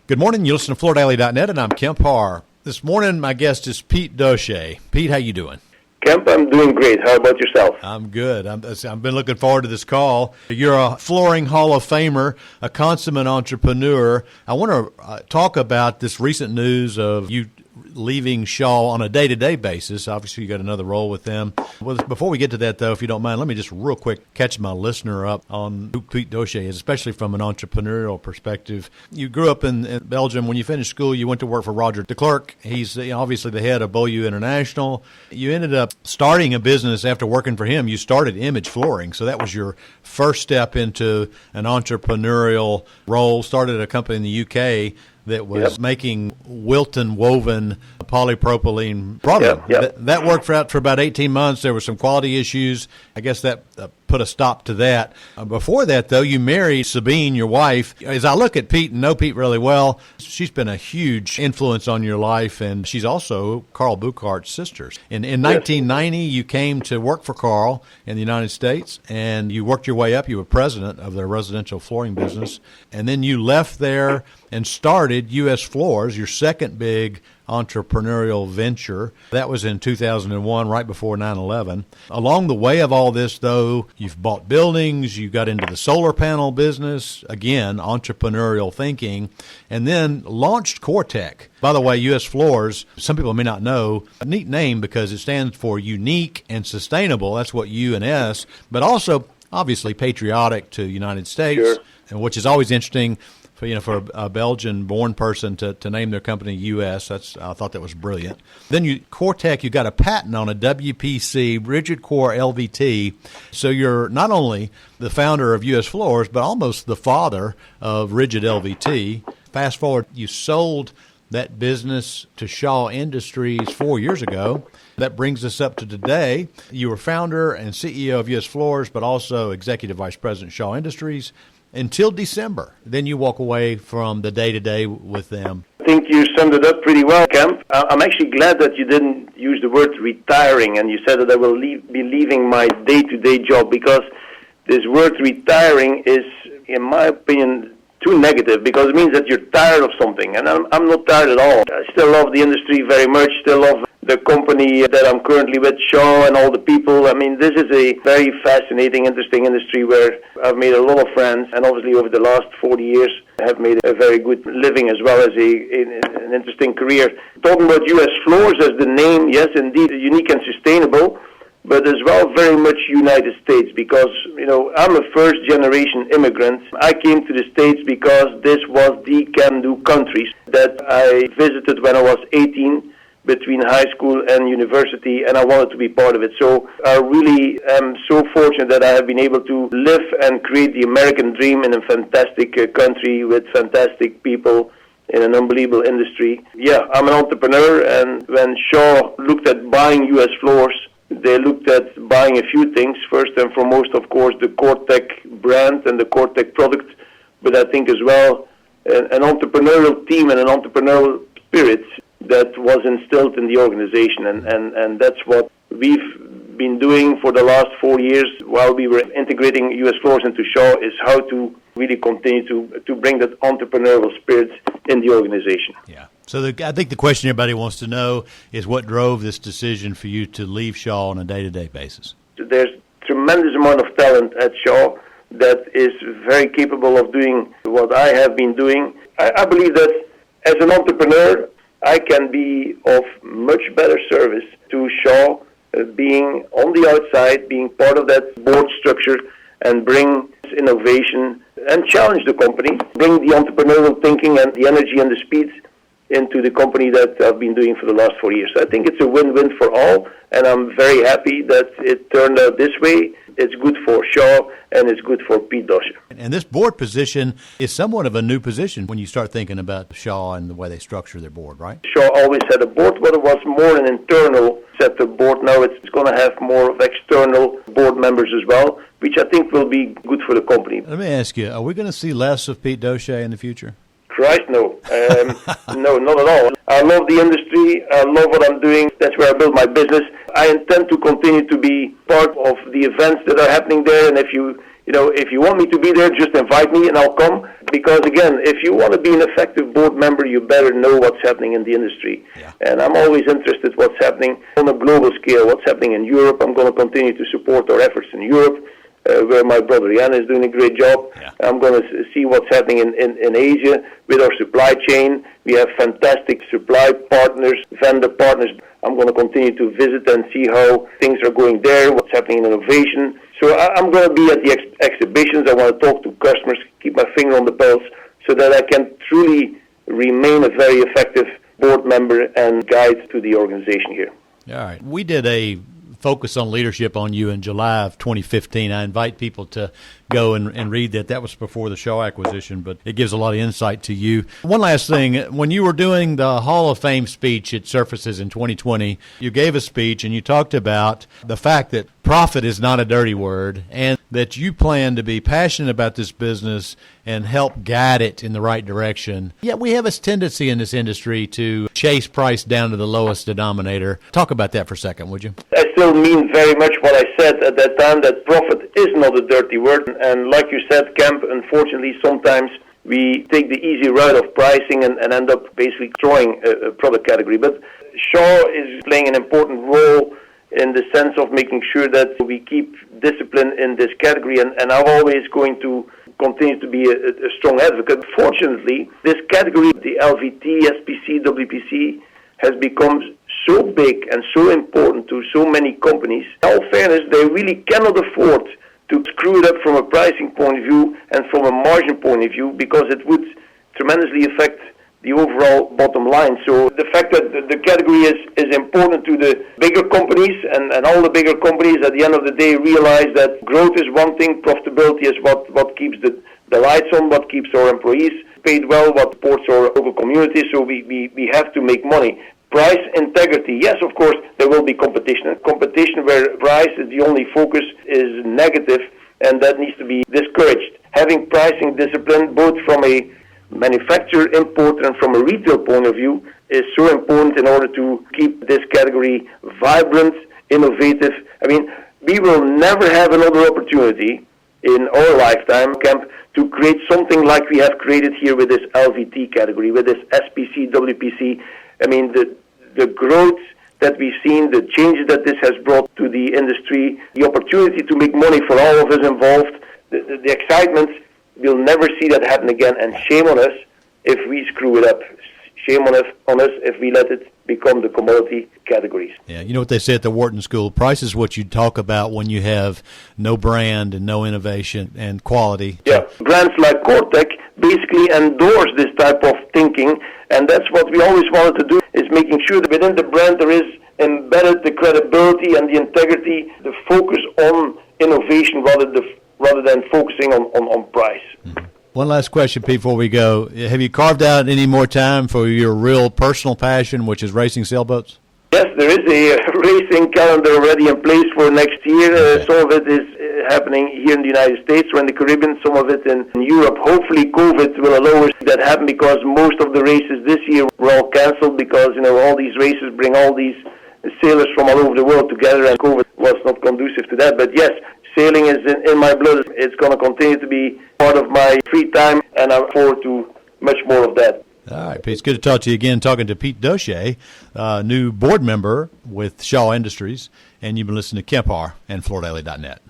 Good morning. You listen to FloorDaily.net, and I'm Kemp Harr. This morning, my guest is Piet Dossche. Pete, how you doing? Kemp, I'm doing great. How about yourself? I'm good. I've been looking forward to this call. You're a flooring Hall of Famer, a consummate entrepreneur. I want to talk about this recent news of you leaving Shaw on a day-to-day basis. Obviously, you got another role with them. Well, before we get to that, though, if you don't mind, let me just real quick catch my listener up on who Piet Dossche is, especially from an entrepreneurial perspective. You grew up in Belgium. When you finished school, you went to work for Roger de Klerk. He's obviously the head of Beaulieu International. You ended up starting a business after working for him. You started Image Flooring, so that was your first step into an entrepreneurial role. Started a company in the UK that was making Wilton woven polypropylene product. That worked for about 18 months. There were some quality issues. I guess that put a stop to that. Before that, though, you married Sabine, your wife. As I look at Pete and know Pete really well, she's been a huge influence on your life, and she's also Carl Buchart's sister. In 1990, you came to work for Carl in the United States, and you worked your way up. You were president of their residential flooring business, and then you left there and started USFloors, your second big entrepreneurial venture. That was in 2001, right before 9/11. Along the way of all this, though, you've bought buildings, you got into the solar panel business, again, entrepreneurial thinking, and then launched CoreTech. By the way, USFloors, some people may not know, a neat name because it stands for unique and sustainable. That's what U and S, but also obviously patriotic to the United States, and which is always interesting. For a Belgian-born person to name their company U.S., I thought that was brilliant. Then CoreTech, you got a patent on a WPC rigid core LVT. So you're not only the founder of USFloors, but almost the father of rigid LVT. Fast forward, you sold that business to Shaw Industries 4 years ago. That brings us up to today. You were founder and CEO of USFloors, but also executive vice president of Shaw Industries until December. Then you walk away from the day-to-day with them. I think you summed it up pretty well, Kemp. I'm actually glad that you didn't use the word retiring and you said that I will be leaving my day-to-day job, because this word retiring is, in my opinion, too negative, because it means that you're tired of something, and I'm not tired at all. I still love the industry very much, still love the company that I'm currently with, Shaw, and all the people. I mean, this is a very fascinating, interesting industry where I've made a lot of friends, and obviously over the last 40 years have made a very good living as well as an interesting career. Talking about USFloors as the name, yes, indeed, unique and sustainable, but as well very much United States, because, I'm a first-generation immigrant. I came to the States because this was the can-do country that I visited when I was 18, between high school and university, and I wanted to be part of it. So I really am so fortunate that I have been able to live and create the American dream in a fantastic country with fantastic people in an unbelievable industry. Yeah, I'm an entrepreneur, and when Shaw looked at buying USFloors, they looked at buying a few things. First and foremost, of course, the CoreTech brand and the CoreTech product, but I think as well an entrepreneurial team and an entrepreneurial spirit that was instilled in the organization, and that's what we've been doing for the last 4 years while we were integrating USFloors into Shaw, is how to really continue to bring that entrepreneurial spirit in the organization. Yeah. So I think the question everybody wants to know is what drove this decision for you to leave Shaw on a day-to-day basis? There's tremendous amount of talent at Shaw that is very capable of doing what I have been doing. I believe that as an entrepreneur, I can be of much better service to Shaw, being on the outside, being part of that board structure, and bring innovation and challenge the company, bring the entrepreneurial thinking and the energy and the speed into the company that I've been doing for the last 4 years. So I think it's a win-win for all, and I'm very happy that it turned out this way. It's good for Shaw, and it's good for Piet Dossche. And this board position is somewhat of a new position when you start thinking about Shaw and the way they structure their board, right? Shaw always had a board, but it was more an internal set of board. Now it's going to have more of external board members as well, which I think will be good for the company. Let me ask you, are we going to see less of Piet Dossche in the future? Christ, no. No, not at all. I love the industry. I love what I'm doing. That's where I build my business. I intend to continue to be part of the events that are happening there. And if you if you want me to be there, just invite me and I'll come. Because again, if you want to be an effective board member, you better know what's happening in the industry. Yeah. And I'm always interested what's happening on a global scale, what's happening in Europe. I'm going to continue to support our efforts in Europe, where my brother Jan is doing a great job. Yeah. I'm going to see what's happening in Asia with our supply chain. We have fantastic supply partners, vendor partners. I'm going to continue to visit and see how things are going there, what's happening in innovation. So I'm going to be at the exhibitions. I want to talk to customers, keep my finger on the pulse, so that I can truly remain a very effective board member and guide to the organization here. All right. We did a focus on leadership on you in July of 2015. I invite people to go and read that. That was before the Shaw acquisition, but it gives a lot of insight to you. One last thing. When you were doing the Hall of Fame speech at Surfaces in 2020, you gave a speech and you talked about the fact that profit is not a dirty word and that you plan to be passionate about this business and help guide it in the right direction. Yet we have a tendency in this industry to chase price down to the lowest denominator. Talk about that for a second, would you? I still mean very much what I said at that time, that profit is not a dirty word. And like you said, Kemp, unfortunately, sometimes we take the easy route of pricing and end up basically destroying a product category. But Shaw is playing an important role in the sense of making sure that we keep discipline in this category. And I'm always going to continue to be a strong advocate. Fortunately, this category, the LVT, SPC, WPC, has become so big and so important to so many companies. In all fairness, they really cannot afford to screw it up from a pricing point of view and from a margin point of view, because it would tremendously affect the overall bottom line. So the fact that the category is important to the bigger companies, and all the bigger companies at the end of the day realize that growth is one thing, profitability is what keeps the lights on, what keeps our employees paid well, what supports our local communities. So we have to make money. Price integrity, yes, of course, there will be competition. Competition where price is the only focus is negative, and that needs to be discouraged. Having pricing discipline, both from a manufacturer, importer, and from a retail point of view, is so important in order to keep this category vibrant, innovative. I mean, we will never have another opportunity in our lifetime, Kemp, to create something like we have created here with this LVT category, with this SPC, WPC. I mean, the growth that we've seen, the changes that this has brought to the industry, the opportunity to make money for all of us involved, the excitement, we'll never see that happen again. And shame on us if we screw it up. Shame on us if we let it become the commodity categories. Yeah, you know what they say at the Wharton School, price is what you talk about when you have no brand and no innovation and quality. Yeah, brands like Cortec basically endorse this type of thinking, and that's what we always wanted to do, is making sure that within the brand there is embedded the credibility and the integrity, the focus on innovation rather than focusing on price. Mm-hmm. One last question before we go. Have you carved out any more time for your real personal passion, which is racing sailboats? Yes, there is a racing calendar already in place for next year. Okay. Some of it is happening here in the United States or in the Caribbean, some of it in Europe. Hopefully COVID will allow us that happen, because most of the races this year were all cancelled because, all these races bring all these sailors from all over the world together, and COVID was not conducive to that. But yes, sailing is in my blood. It's going to continue to be part of my free time, and I look forward to much more of that. All right, Pete, it's good to talk to you again. Talking to Piet Dossche, new board member with Shaw Industries, and you've been listening to Kemp Harr and FloorDaily.net.